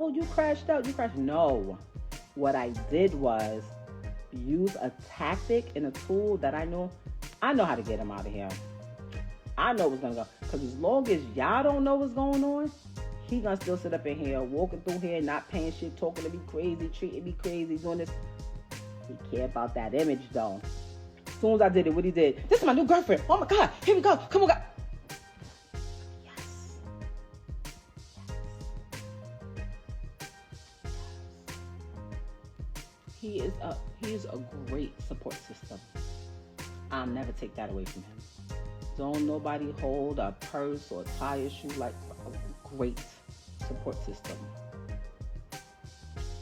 Oh, you crashed out. You crashed. No. What I did was use a tactic and a tool that I know how to get him out of here. I know what's going to go. Because as long as y'all don't know what's going on, he going to still sit up in here, walking through here, not paying shit, talking to me crazy, treating me crazy, doing this. He care about that image, though. As soon as I did it, what he did, this is my new girlfriend. Oh, my God. Here we go. Come on, God. Yes. He is a great support system. I'll never take that away from him. Don't nobody hold a purse or tie a shoe like a great support system.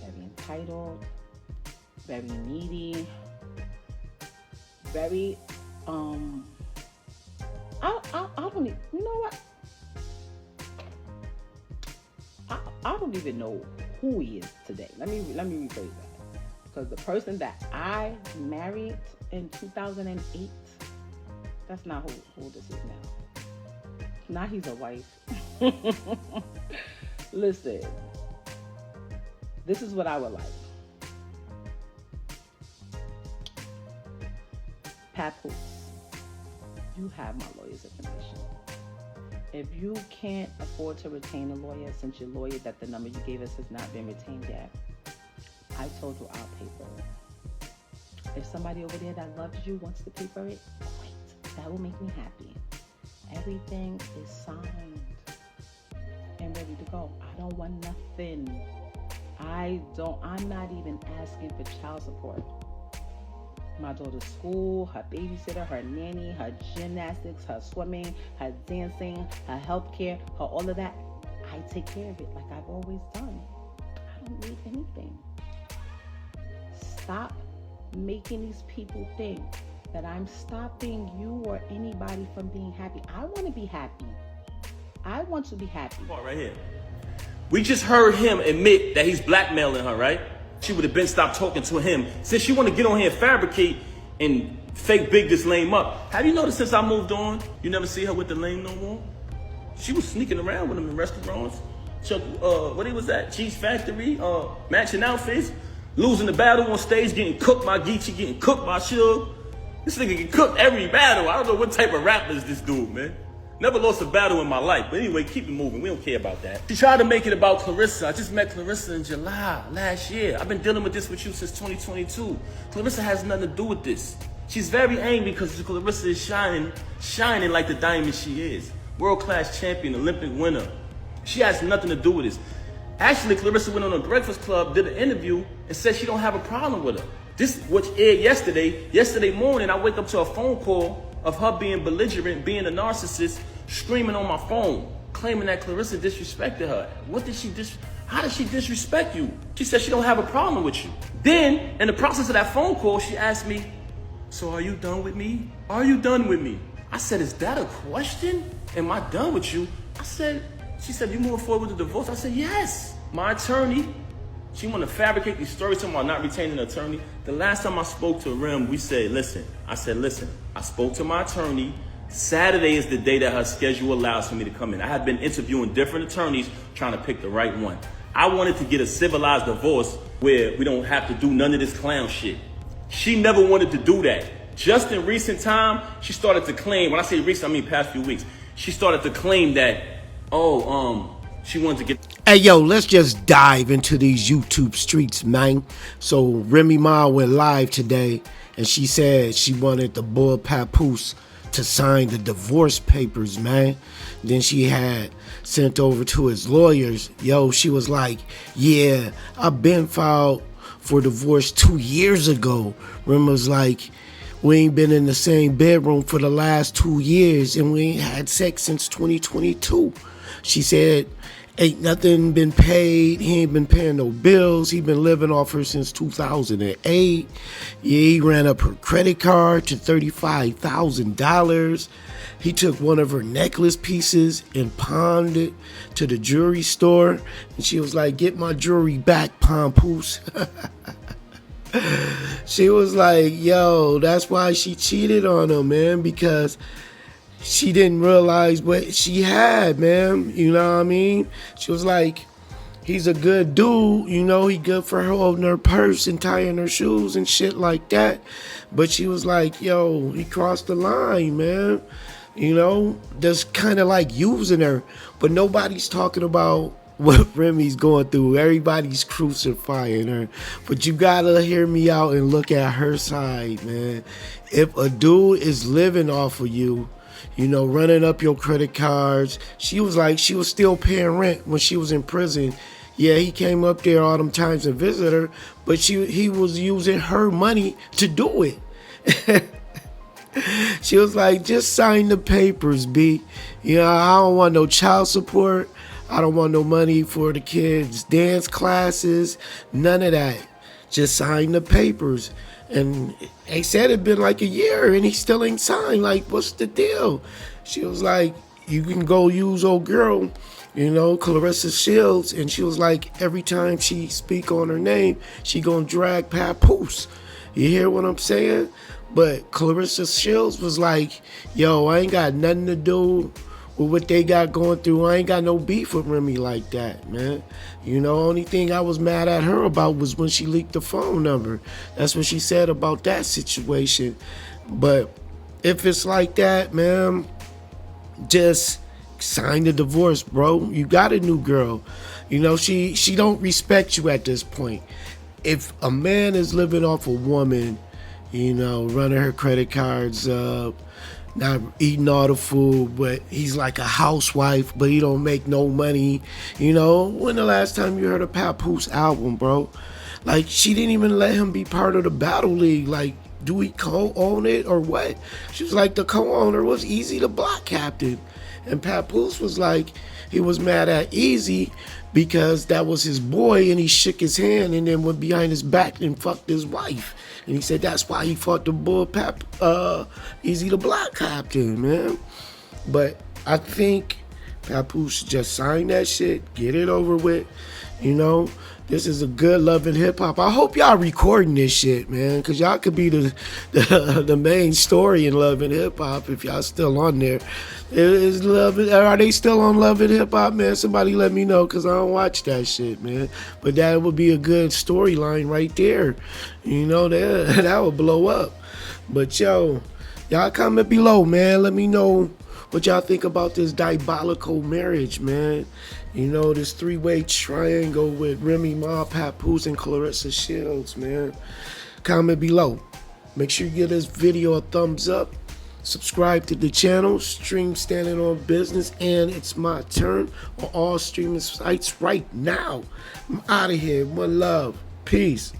Very entitled, very needy, very I don't even, you know what? I don't even know who he is today. Let me rephrase that. Because the person that I married in 2008, that's not who this is now. Now he's a wife. Listen, this is what I would like. Pappose, you have my lawyer's information. If you can't afford to retain a lawyer, since your lawyer that the number you gave us has not been retained yet, I told you I'll pay for it. If somebody over there that loves you wants to pay for it, great. That will make me happy. Everything is signed and ready to go. I don't want nothing. I'm not even asking for child support. My daughter's school, her babysitter, her nanny, her gymnastics, her swimming, her dancing, her healthcare, her all of that. I take care of it like I've always done. I don't need anything. Stop making these people think that I'm stopping you or anybody from being happy. I want to be happy. I want to be happy. Right here. We just heard him admit that he's blackmailing her, right? She would have been stopped talking to him. Since she want to get on here and fabricate and fake big this lame up. Have you noticed since I moved on, you never see her with the lame no more? She was sneaking around with him in restaurants. Chuck, what he was at? Cheese Factory, matching outfits, losing the battle on stage, getting cooked by Geechee, getting cooked by Suge. This nigga get cooked every battle. I don't know what type of rapper is this dude, man. Never lost a battle in my life. But anyway, keep it moving. We don't care about that. She tried to make it about Clarissa. I just met Clarissa in July last year. I've been dealing with this with you since 2022. Clarissa has nothing to do with this. She's very angry because Clarissa is shining like the diamond she is. World-class champion, Olympic winner. She has nothing to do with this. Actually, Clarissa went on a Breakfast Club, did an interview, and said she don't have a problem with her. This, which aired yesterday. Yesterday morning, I wake up to a phone call of her being belligerent, being a narcissist, screaming on my phone, claiming that Clarissa disrespected her. How did she disrespect you? She said she don't have a problem with you. Then, in the process of that phone call, she asked me, so are you done with me? Are you done with me? I said, is that a question? Am I done with you? She said, you moving forward with the divorce? I said, yes. My attorney, she want to fabricate these stories talking about not retaining an attorney. The last time I spoke to Rem, we said, listen, I spoke to my attorney. Saturday is the day that her schedule allows for me to come in. I had been interviewing different attorneys trying to pick the right one. I wanted to get a civilized divorce where we don't have to do none of this clown shit. She never wanted to do that. Just in recent time, she started to claim, when I say recent, I mean past few weeks, she started to claim that, she wanted to get... Hey, yo, let's just dive into these YouTube streets, man. So Remy Ma went live today, and she said she wanted the boy Pappose to sign the divorce papers, man. Then she had sent over to his lawyers. Yo, she was like, yeah, I've been filed for divorce 2 years ago. Remy was like, we ain't been in the same bedroom for the last 2 years, and we ain't had sex since 2022. She said, ain't nothing been paid. He ain't been paying no bills. He been living off her since 2008. Yeah, he ran up her credit card to $35,000. He took one of her necklace pieces and pawned it to the jewelry store. And she was like, get my jewelry back, Pappose. She was like, yo, that's why she cheated on him, man, because she didn't realize what she had, man. You know what I mean? She was like, he's a good dude, you know, he good for her holding her purse and tying her shoes and shit like that. But she was like, yo, he crossed the line, man. You know, just kind of like using her. But nobody's talking about what Remy's going through. Everybody's crucifying her. But you gotta hear me out and look at her side, man. If a dude is living off of you, you know, running up your credit cards. She was still paying rent when she was in prison. Yeah, he came up there all them times and visited her, but he was using her money to do it. She was like, just sign the papers, B. You know, I don't want no child support. I don't want no money for the kids' dance classes. None of that. Just sign the papers. And they said it'd been like a year and he still ain't signed. Like, what's the deal? She was like, you can go use old girl, you know, Clarissa Shields. And she was like, every time she speak on her name, she gonna drag Pappose. You hear what I'm saying? But Clarissa Shields was like, yo, I ain't got nothing to do with what they got going through. I ain't got no beef with Remy like that, man. You know, only thing I was mad at her about was when she leaked the phone number. That's what she said about that situation. But if it's like that, man, just sign the divorce, bro. You got a new girl. You know, she don't respect you at this point. If a man is living off a woman, you know, running her credit cards up, not eating all the food, but he's like a housewife, but he don't make no money. You know, when the last time you heard a Pappose album, bro? Like, she didn't even let him be part of the Battle League. Like, do we co-own it or what? She was like, the co-owner was Easy the Block Captain. And Pappose was like, he was mad at Easy because that was his boy and he shook his hand and then went behind his back and fucked his wife. And he said that's why he fought the bull Easy the Block Captain, man. But I think Pappose should just sign that shit, get it over with. You know, this is a good Love and Hip Hop. I hope y'all recording this shit, man, because y'all could be the main story in Love and Hip Hop if y'all still on there. Are they still on Love and Hip Hop, man? Somebody let me know, because I don't watch that shit, man. But that would be a good storyline right there. You know, that would blow up. But yo, y'all comment below, man. Let me know what y'all think about this diabolical marriage, man. You know, this three-way triangle with Remy Ma, Pappose, and Clarissa Shields, man. Comment below. Make sure you give this video a thumbs up. Subscribe to the channel. Stream Standing on Business, and It's My Turn on all streaming sites right now. I'm out of here. One love. Peace.